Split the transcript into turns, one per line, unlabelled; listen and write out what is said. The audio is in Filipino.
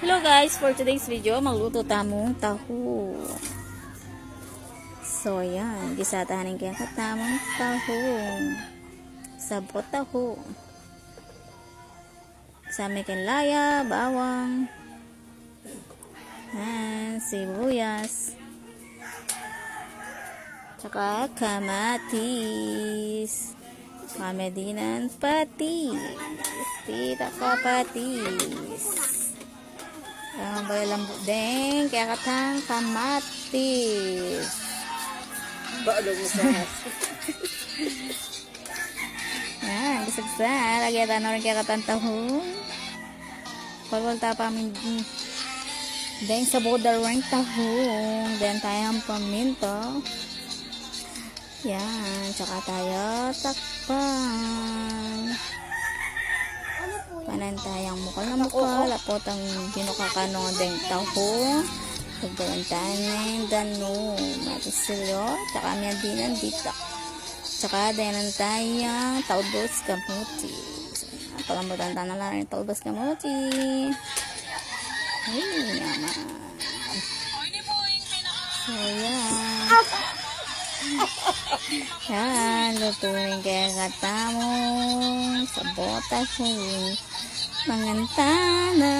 Hello guys, for today's video, magluto tamong taho. So yan, gisatahanin kaya katamong taho. Sabot taho. Sami laya, bawang, sibuyas, tsaka kamatis. Kami dinan patis. Tita ka patis. Ang bayalambo din. Kaya katang kamatis.
Baalo mo sa
Yan. Gisagsa. Lagyan na rin kaya katang tahong. Palwal tapamin. Then sa border ring tahong. Then tayong paminto. Yan. Tsaka tayo takpan. Panantayang mukal na mukal. Apot ang pinukakano deng taho. Pagbalantanin dano. Matisilyo. Tsaka miyan dinan dito. Tsaka dinan tayang taubos kamuti. Palambutan na lang rin taubos kamuti. Ay, naman. So, yan. Yan, lutuin kaya katamong sa botas mo mangantana.